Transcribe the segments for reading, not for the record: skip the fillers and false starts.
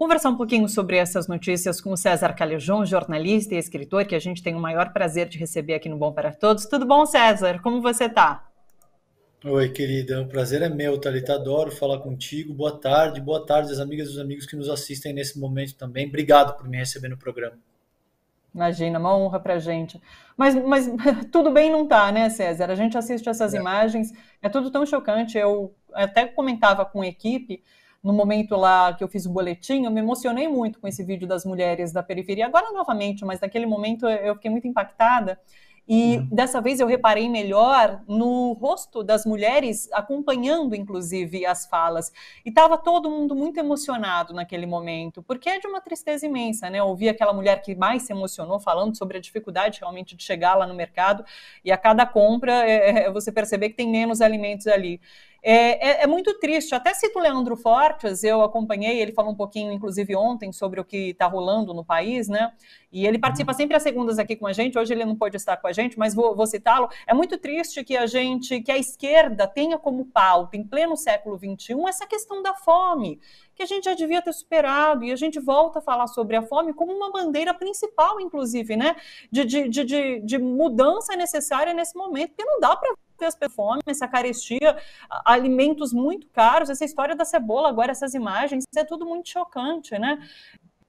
conversar um pouquinho sobre essas notícias com o César Callejon, jornalista e escritor, que a gente tem o maior prazer de receber aqui no Bom para Todos. Tudo bom, César? Como você está? Oi, querida, o prazer é meu, Thalita, adoro falar contigo. Boa tarde às amigas e os amigos que nos assistem nesse momento também. Obrigado por me receber no programa. Imagina, uma honra para a gente. Mas tudo bem não tá, né, César? A gente assiste essas imagens, é tudo tão chocante. Eu até comentava com a equipe, no momento lá que eu fiz o boletim, eu me emocionei muito com esse vídeo das mulheres da periferia. Agora, novamente, mas naquele momento eu fiquei muito impactada. E dessa vez eu reparei melhor no rosto das mulheres, acompanhando, inclusive, as falas. E estava todo mundo muito emocionado naquele momento, porque é de uma tristeza imensa, né? Eu ouvi aquela mulher que mais se emocionou falando sobre a dificuldade realmente de chegar lá no mercado, e a cada compra você perceber que tem menos alimentos ali. É muito triste. Até cito o Leandro Fortes, eu acompanhei, ele falou um pouquinho, inclusive ontem, sobre o que está rolando no país, né? E ele participa sempre às segundas aqui com a gente. Hoje ele não pode estar com a gente, mas vou citá-lo. É muito triste que a esquerda tenha como pauta, em pleno século XXI, essa questão da fome, que a gente já devia ter superado, e a gente volta a falar sobre a fome como uma bandeira principal, inclusive, né? De mudança necessária nesse momento, porque não dá para ter as fome, essa carestia, alimentos muito caros, essa história da cebola, agora essas imagens, é tudo muito chocante, né?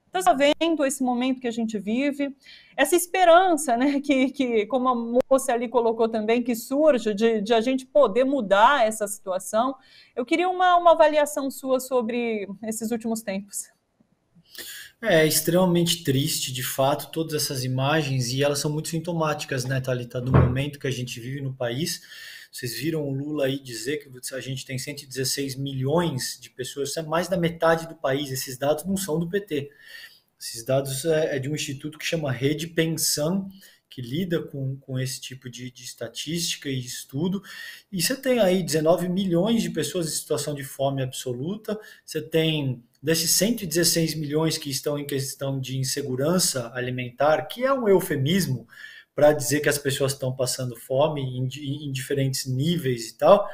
Então, está vendo esse momento que a gente vive, essa esperança, né, que como a moça ali colocou também, que surge de a gente poder mudar essa situação. Eu queria uma avaliação sua sobre esses últimos tempos. É extremamente triste, de fato, todas essas imagens, e elas são muito sintomáticas, né, Thalita, do momento que a gente vive no país. Vocês viram o Lula aí dizer que a gente tem 116 milhões de pessoas, isso é mais da metade do país. Esses dados não são do PT. Esses dados é de um instituto que chama Rede Pensão, que lida com esse tipo de estatística e estudo. E você tem aí 19 milhões de pessoas em situação de fome absoluta, você tem desses 116 milhões que estão em questão de insegurança alimentar, que é um eufemismo para dizer que as pessoas estão passando fome em diferentes níveis e tal,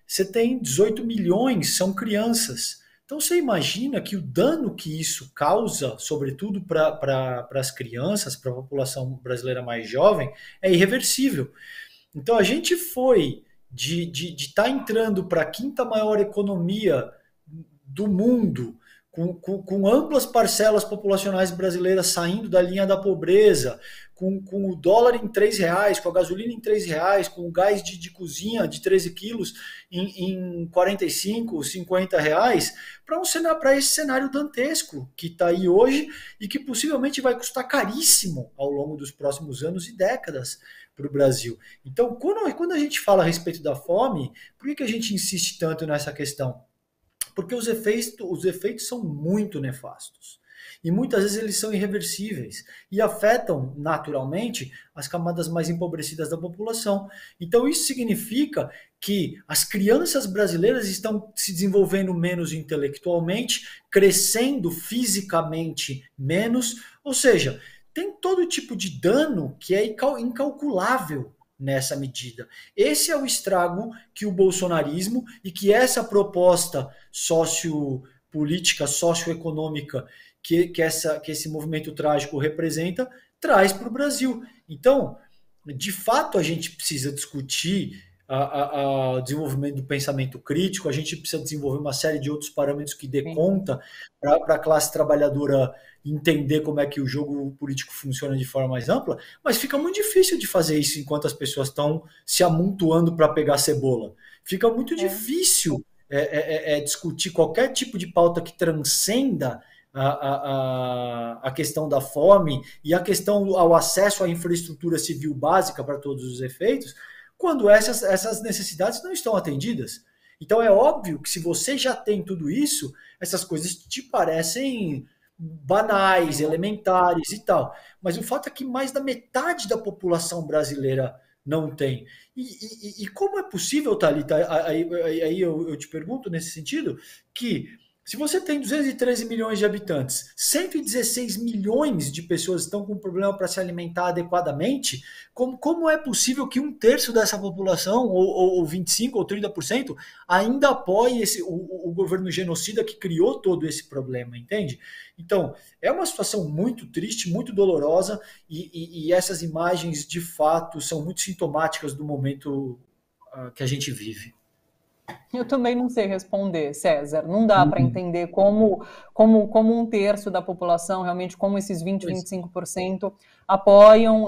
você tem 18 milhões, são crianças. Então você imagina que o dano que isso causa, sobretudo para as crianças, para a população brasileira mais jovem, é irreversível. Então a gente foi de estar entrando para a quinta maior economia do mundo, com amplas parcelas populacionais brasileiras saindo da linha da pobreza, com o dólar em R$ 3, com a gasolina em R$ 3, com o gás de cozinha de 13 quilos em 45, R$ 50, para esse cenário dantesco que está aí hoje e que possivelmente vai custar caríssimo ao longo dos próximos anos e décadas para o Brasil. Então, quando a gente fala a respeito da fome, por que a gente insiste tanto nessa questão? Porque os efeitos são muito nefastos. E muitas vezes eles são irreversíveis e afetam naturalmente as camadas mais empobrecidas da população. Então isso significa que as crianças brasileiras estão se desenvolvendo menos intelectualmente, crescendo fisicamente menos, ou seja, tem todo tipo de dano que é incalculável nessa medida. Esse é o estrago que o bolsonarismo e que essa proposta sociopolítica, socioeconômica que esse movimento trágico representa, traz para o Brasil. Então, de fato, a gente precisa discutir o desenvolvimento do pensamento crítico, a gente precisa desenvolver uma série de outros parâmetros que dê Sim. conta para a classe trabalhadora entender como é que o jogo político funciona de forma mais ampla, mas fica muito difícil de fazer isso enquanto as pessoas estão se amontoando para pegar cebola. Fica muito É. difícil discutir qualquer tipo de pauta que transcenda a questão da fome e a questão ao acesso à infraestrutura civil básica para todos os efeitos, quando essas necessidades não estão atendidas. Então é óbvio que se você já tem tudo isso, essas coisas te parecem banais, Sim. elementares e tal. Mas o fato é que mais da metade da população brasileira não tem. E como é possível, Thalita, aí eu te pergunto nesse sentido, que Se você tem 213 milhões de habitantes, 116 milhões de pessoas estão com problema para se alimentar adequadamente, como é possível que um terço dessa população, ou 25% ou 30%, ainda apoie o governo genocida que criou todo esse problema, entende? Então, é uma situação muito triste, muito dolorosa, e essas imagens, de fato, são muito sintomáticas do momento que a gente vive. Eu também não sei responder, César. Não dá para Uhum. entender como um terço da população, realmente, como esses 20, Pois 25% apoiam,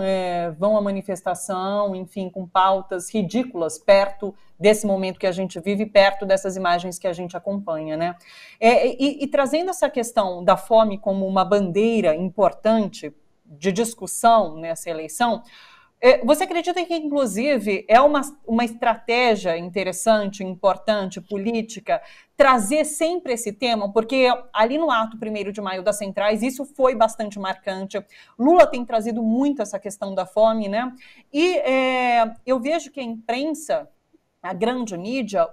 vão à manifestação, enfim, com pautas ridículas perto desse momento que a gente vive, perto dessas imagens que a gente acompanha, né? E trazendo essa questão da fome como uma bandeira importante de discussão nessa eleição, você acredita que, inclusive, é uma estratégia interessante, importante, política, trazer sempre esse tema? Porque ali no ato 1º de maio das centrais, isso foi bastante marcante. Lula tem trazido muito essa questão da fome, né? E eu vejo que a imprensa, a grande mídia,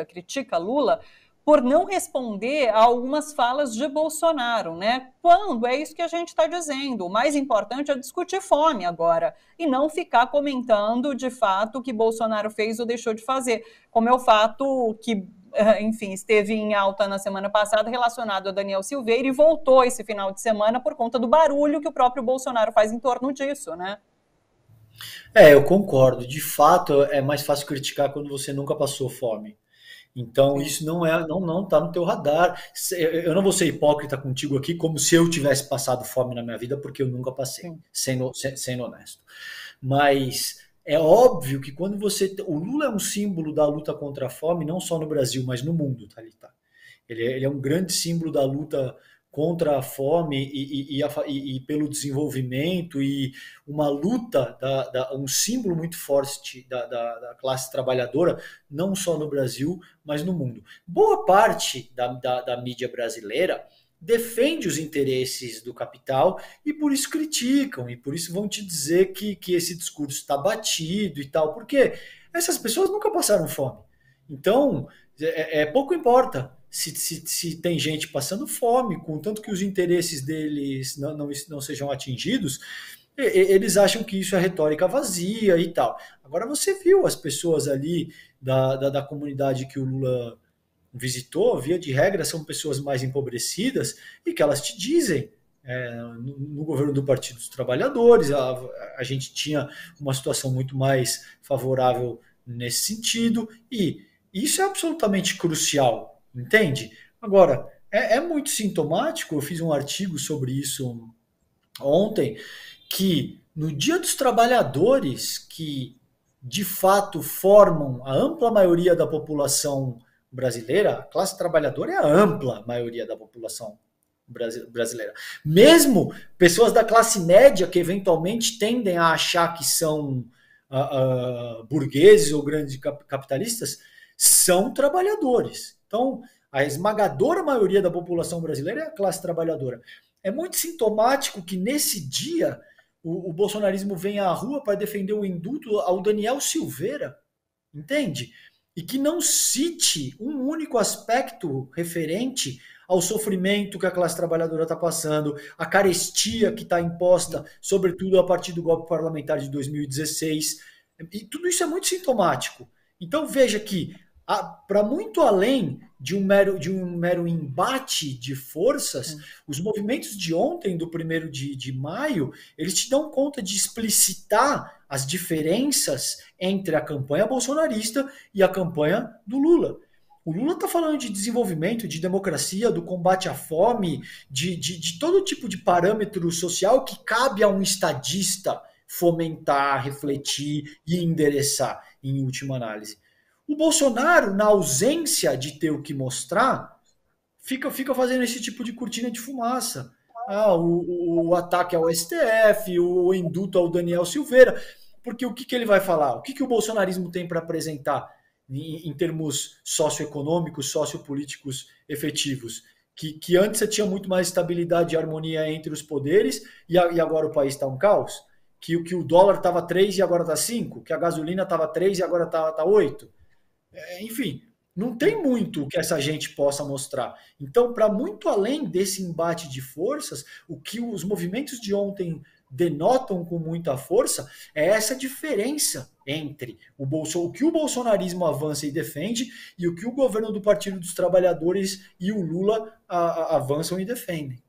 critica Lula, por não responder a algumas falas de Bolsonaro, né? Quando é isso que a gente está dizendo. O mais importante é discutir fome agora e não ficar comentando de fato o que Bolsonaro fez ou deixou de fazer, como é o fato que, enfim, esteve em alta na semana passada relacionado a Daniel Silveira e voltou esse final de semana por conta do barulho que o próprio Bolsonaro faz em torno disso, né? Eu concordo. De fato, é mais fácil criticar quando você nunca passou fome. Então, Sim, isso não tá no teu radar. Eu não vou ser hipócrita contigo aqui, como se eu tivesse passado fome na minha vida, porque eu nunca passei, sim. sendo honesto. Mas é óbvio que quando você. O Lula é um símbolo da luta contra a fome, não só no Brasil, mas no mundo, Thalita. Ele é um grande símbolo da luta contra a fome e pelo desenvolvimento, e uma luta, um símbolo muito forte da classe trabalhadora, não só no Brasil, mas no mundo. Boa parte da mídia brasileira defende os interesses do capital e por isso criticam, e por isso vão te dizer que esse discurso está batido e tal, porque essas pessoas nunca passaram fome. Então, pouco importa se tem gente passando fome, contanto que os interesses deles não sejam atingidos, eles acham que isso é retórica vazia e tal. Agora você viu as pessoas ali da comunidade que o Lula visitou, via de regra, são pessoas mais empobrecidas e que elas te dizem. No governo do Partido dos Trabalhadores, a gente tinha uma situação muito mais favorável nesse sentido, e isso é absolutamente crucial, entende? Agora, é muito sintomático, eu fiz um artigo sobre isso ontem, que no Dia dos Trabalhadores, que de fato formam a ampla maioria da população brasileira, a classe trabalhadora é a ampla maioria da população brasileira. Mesmo pessoas da classe média que eventualmente tendem a achar que são burgueses ou grandes capitalistas, são trabalhadores. Então, a esmagadora maioria da população brasileira é a classe trabalhadora. É muito sintomático que nesse dia o bolsonarismo vem à rua para defender o indulto ao Daniel Silveira, entende? E que não cite um único aspecto referente ao sofrimento que a classe trabalhadora está passando, a carestia que está imposta, sobretudo a partir do golpe parlamentar de 2016. E tudo isso é muito sintomático. Então veja que, para muito além de um mero embate de forças, os movimentos de ontem, do 1º de maio, eles te dão conta de explicitar as diferenças entre a campanha bolsonarista e a campanha do Lula. O Lula está falando de desenvolvimento, de democracia, do combate à fome, de todo tipo de parâmetro social que cabe a um estadista fomentar, refletir e endereçar, em última análise. O Bolsonaro, na ausência de ter o que mostrar, fica fazendo esse tipo de cortina de fumaça. O ataque ao STF, o indulto ao Daniel Silveira. Porque o que ele vai falar? O que o bolsonarismo tem para apresentar em termos socioeconômicos, sociopolíticos efetivos? Que antes você tinha muito mais estabilidade e harmonia entre os poderes e agora o país está um caos? Que o dólar estava 3 e agora está 5? Que a gasolina estava 3 e agora está 8? Enfim, Não tem muito que essa gente possa mostrar. Então, para muito além desse embate de forças, o que os movimentos de ontem denotam com muita força é essa diferença entre o que o bolsonarismo avança e defende e o que o governo do Partido dos Trabalhadores e o Lula avançam e defendem.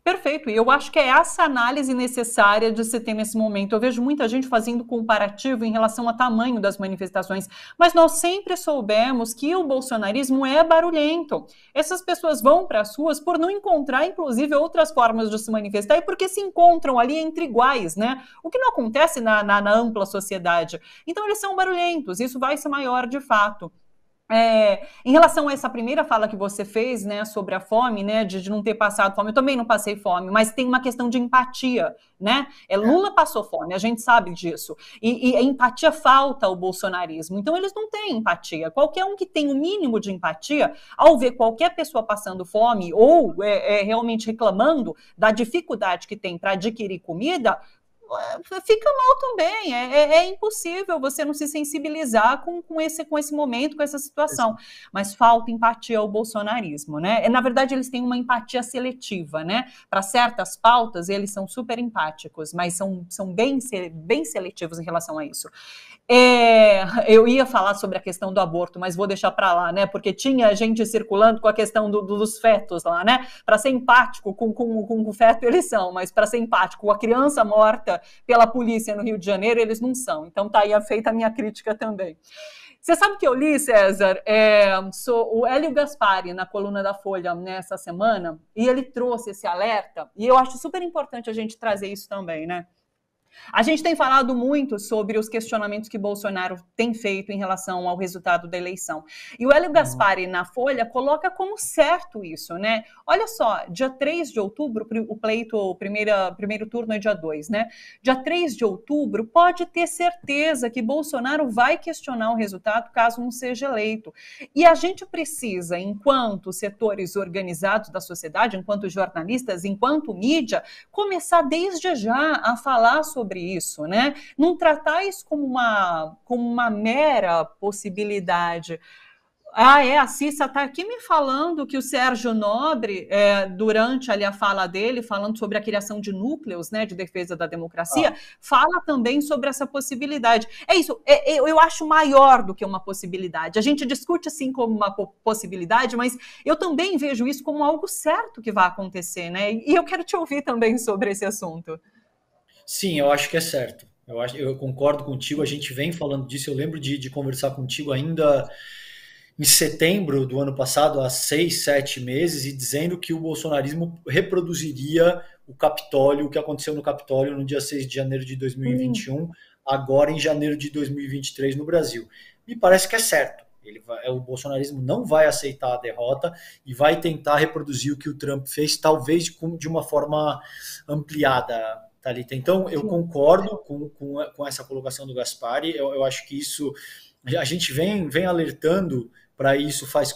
Perfeito, e eu acho que é essa análise necessária de se ter nesse momento. Eu vejo muita gente fazendo comparativo em relação ao tamanho das manifestações, mas nós sempre soubemos que o bolsonarismo é barulhento. Essas pessoas vão para as ruas por não encontrar, inclusive, outras formas de se manifestar e porque se encontram ali entre iguais, né? O que não acontece na ampla sociedade. Então, eles são barulhentos, isso vai ser maior de fato. Em relação a essa primeira fala que você fez, né, sobre a fome, né, de não ter passado fome, eu também não passei fome, mas tem uma questão de empatia, né? Lula passou fome, a gente sabe disso. E a empatia falta ao bolsonarismo. Então, eles não têm empatia. Qualquer um que tem o mínimo de empatia, ao ver qualquer pessoa passando fome ou realmente reclamando da dificuldade que tem para adquirir comida, fica mal também, é impossível você não se sensibilizar com esse momento, com essa situação, mas falta empatia ao bolsonarismo, né? Na verdade, eles têm uma empatia seletiva, né? Para certas pautas, eles são super empáticos, mas são bem seletivos em relação a isso. Eu ia falar sobre a questão do aborto, mas vou deixar para lá, né? Porque tinha gente circulando com a questão dos fetos lá, né? Para ser empático com o feto eles são, mas para ser empático com a criança morta pela polícia no Rio de Janeiro eles não são. Então tá aí feita a minha crítica também. Você sabe que eu li, César, o Hélio Gaspari na coluna da Folha nessa semana, e ele trouxe esse alerta, e eu acho super importante a gente trazer isso também, né? A gente tem falado muito sobre os questionamentos que Bolsonaro tem feito em relação ao resultado da eleição. E o Hélio Gaspari, na Folha, coloca como certo isso, né? Olha só, dia 3 de outubro, o primeiro turno é dia 2, né? Dia 3 de outubro, pode ter certeza que Bolsonaro vai questionar o resultado caso não seja eleito. E a gente precisa, enquanto setores organizados da sociedade, enquanto jornalistas, enquanto mídia, começar desde já a falar sobre isso, né? Não tratar isso como uma mera possibilidade. A Cissa está aqui me falando que o Sérgio Nobre, durante ali a fala dele, falando sobre a criação de núcleos, né, de defesa da democracia, fala também sobre essa possibilidade. É isso, eu acho maior do que uma possibilidade. A gente discute assim como uma possibilidade, mas eu também vejo isso como algo certo que vai acontecer, né? E eu quero te ouvir também sobre esse assunto. Sim, eu acho que é certo. Eu concordo contigo, a gente vem falando disso. Eu lembro de conversar contigo ainda em setembro do ano passado, há 6, 7 meses, e dizendo que o bolsonarismo reproduziria o Capitólio, o que aconteceu no Capitólio no dia 6 de janeiro de 2021, agora em janeiro de 2023 no Brasil. Me parece que é certo. O bolsonarismo não vai aceitar a derrota e vai tentar reproduzir o que o Trump fez, talvez de uma forma ampliada, Thalita. Então, eu concordo com essa colocação do Gaspari. Eu acho que isso, a gente vem alertando para isso faz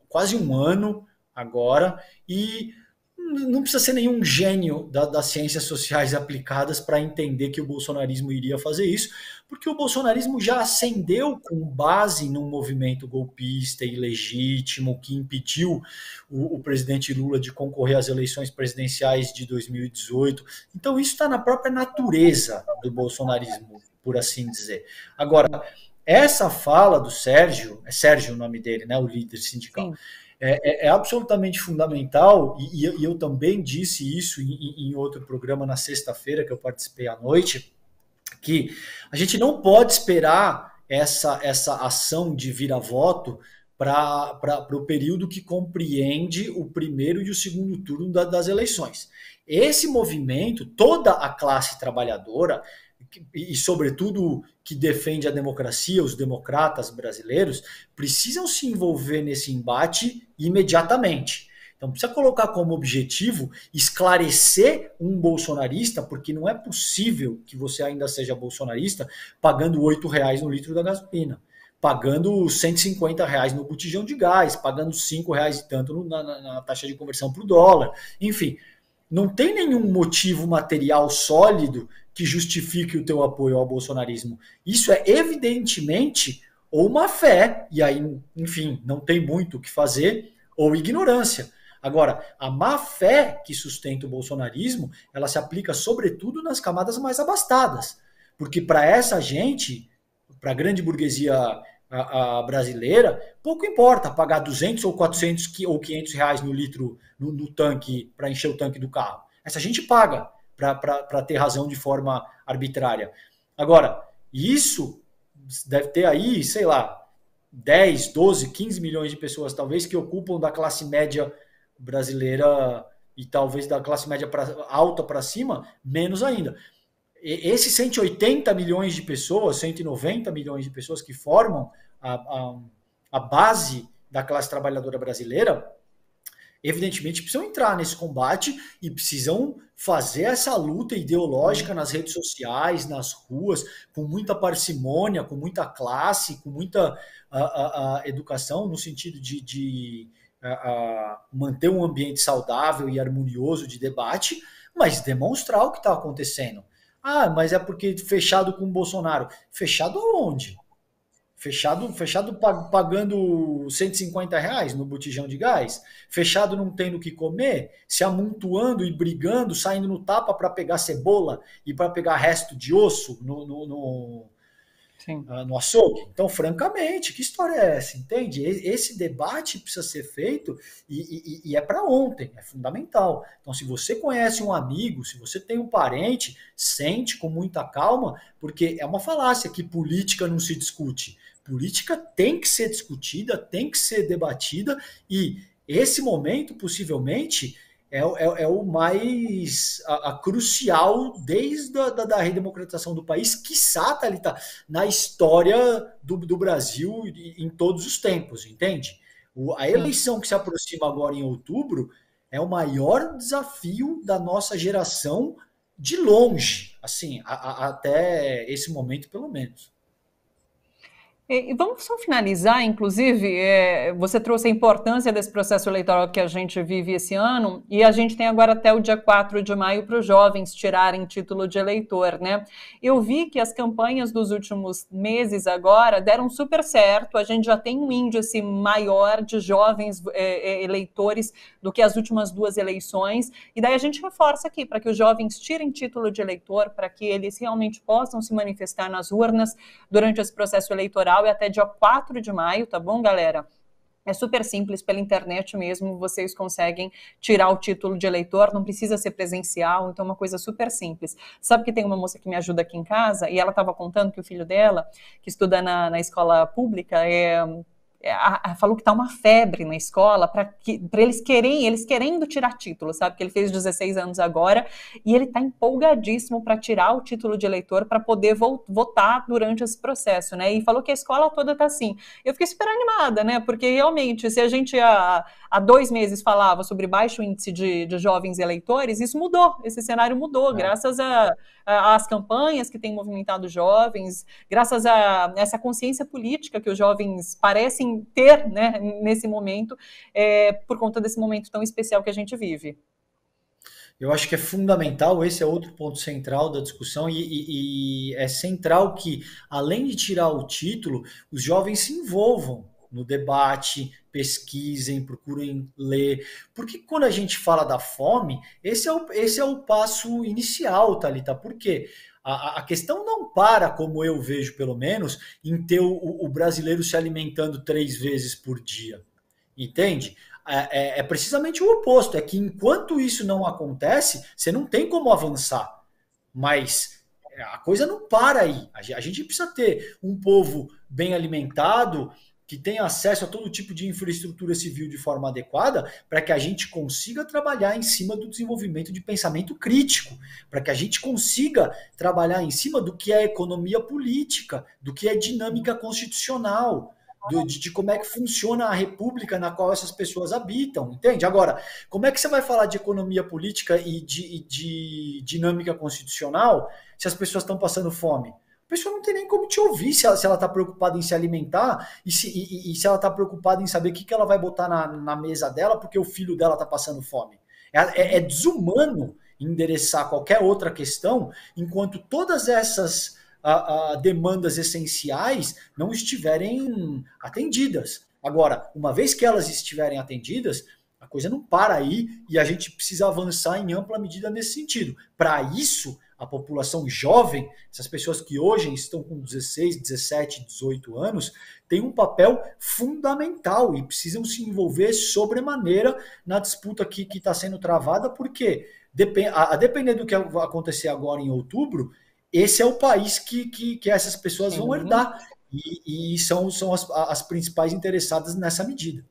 quase um ano agora, e não precisa ser nenhum gênio das ciências sociais aplicadas para entender que o bolsonarismo iria fazer isso, porque o bolsonarismo já ascendeu com base num movimento golpista e ilegítimo que impediu o presidente Lula de concorrer às eleições presidenciais de 2018. Então isso está na própria natureza do bolsonarismo, por assim dizer. Agora, essa fala do Sérgio, é Sérgio o nome dele, né, o líder sindical, é absolutamente fundamental, e eu também disse isso em outro programa na sexta-feira, que eu participei à noite, que a gente não pode esperar essa ação de vira-voto para o período que compreende o primeiro e o segundo turno das eleições. Esse movimento, toda a classe trabalhadora, e sobretudo que defende a democracia, os democratas brasileiros, precisam se envolver nesse embate imediatamente. Então precisa colocar como objetivo esclarecer um bolsonarista, porque não é possível que você ainda seja bolsonarista pagando R$8 no litro da gasolina, pagando R$150 no botijão de gás, pagando R$5 e tanto na taxa de conversão para o dólar. Enfim, não tem nenhum motivo material sólido que justifique o teu apoio ao bolsonarismo. Isso é evidentemente ou má fé, e aí, enfim, não tem muito o que fazer, ou ignorância. Agora, a má fé que sustenta o bolsonarismo, ela se aplica sobretudo nas camadas mais abastadas. Porque para essa gente, para a grande burguesia brasileira, pouco importa pagar 200 ou 400 ou 500 reais no litro no tanque, para encher o tanque do carro. Essa gente paga para ter razão de forma arbitrária. Agora, isso deve ter aí, sei lá, 10, 12, 15 milhões de pessoas, talvez, que ocupam da classe média brasileira e talvez da classe média alta para cima, menos ainda. Esses 180 milhões de pessoas, 190 milhões de pessoas que formam a base da classe trabalhadora brasileira, evidentemente precisam entrar nesse combate e precisam fazer essa luta ideológica nas redes sociais, nas ruas, com muita parcimônia, com muita classe, com muita educação, no sentido de manter um ambiente saudável e harmonioso de debate, mas demonstrar o que está acontecendo. Ah, mas é porque fechado com o Bolsonaro. Fechado aonde? Fechado pagando 150 reais no botijão de gás? Fechado não tendo o que comer? Se amontoando e brigando, saindo no tapa para pegar cebola e para pegar resto de osso no açougue? Então, francamente, que história é essa? Entende? Esse debate precisa ser feito e é para ontem, é fundamental. Então, se você conhece um amigo, se você tem um parente, sente com muita calma, porque é uma falácia que política não se discute. Política tem que ser discutida, tem que ser debatida, e esse momento, possivelmente, é o mais crucial desde da redemocratização do país, quiçá, Thalita, na história do Brasil em todos os tempos, entende? A eleição que se aproxima agora em outubro é o maior desafio da nossa geração de longe, assim, até esse momento, pelo menos. E vamos só finalizar, inclusive, você trouxe a importância desse processo eleitoral que a gente vive esse ano, e a gente tem agora até o dia 4 de maio para os jovens tirarem título de eleitor, né? Eu vi que as campanhas dos últimos meses agora deram super certo, a gente já tem um índice maior de jovens eleitores do que as últimas 2 eleições, e daí a gente reforça aqui para que os jovens tirem título de eleitor, para que eles realmente possam se manifestar nas urnas durante esse processo eleitoral, e até dia 4 de maio, tá bom, galera? É super simples, pela internet mesmo, vocês conseguem tirar o título de eleitor, não precisa ser presencial, então é uma coisa super simples. Sabe que tem uma moça que me ajuda aqui em casa, e ela estava contando que o filho dela, que estuda na escola pública, falou que tá uma febre na escola para eles querendo tirar título, sabe? Que ele fez 16 anos agora e ele tá empolgadíssimo para tirar o título de eleitor para poder votar durante esse processo, né? E falou que a escola toda tá assim. Eu fiquei super animada, né? Porque realmente, se a gente há 2 meses falava sobre baixo índice de jovens eleitores, isso mudou, esse cenário mudou, graças às campanhas que têm movimentado jovens, graças a essa consciência política que os jovens parecem ter, né, nesse momento, por conta desse momento tão especial que a gente vive. Eu acho que é fundamental, esse é outro ponto central da discussão, e é central que, além de tirar o título, os jovens se envolvam no debate, pesquisem, procurem ler, porque quando a gente fala da fome, esse é o passo inicial, Thalita, por quê? A questão não para, como eu vejo pelo menos, em ter o brasileiro se alimentando 3 vezes por dia, entende? É precisamente o oposto, é que enquanto isso não acontece, você não tem como avançar, mas a coisa não para aí, a gente precisa ter um povo bem alimentado, que tenha acesso a todo tipo de infraestrutura civil de forma adequada, para que a gente consiga trabalhar em cima do desenvolvimento de pensamento crítico, para que a gente consiga trabalhar em cima do que é economia política, do que é dinâmica constitucional, de como é que funciona a república na qual essas pessoas habitam, entende? Agora, como é que você vai falar de economia política e de dinâmica constitucional se as pessoas estão passando fome? A pessoa não tem nem como te ouvir se ela está preocupada em se alimentar e se ela está preocupada em saber o que ela vai botar na mesa dela porque o filho dela está passando fome. É desumano endereçar qualquer outra questão enquanto todas essas a demandas essenciais não estiverem atendidas. Agora, uma vez que elas estiverem atendidas, a coisa não para aí e a gente precisa avançar em ampla medida nesse sentido. Para isso, a população jovem, essas pessoas que hoje estão com 16, 17, 18 anos, têm um papel fundamental e precisam se envolver sobremaneira na disputa que está sendo travada, porque a depender do que vai acontecer agora em outubro, esse é o país que essas pessoas vão herdar e são as principais interessadas nessa medida.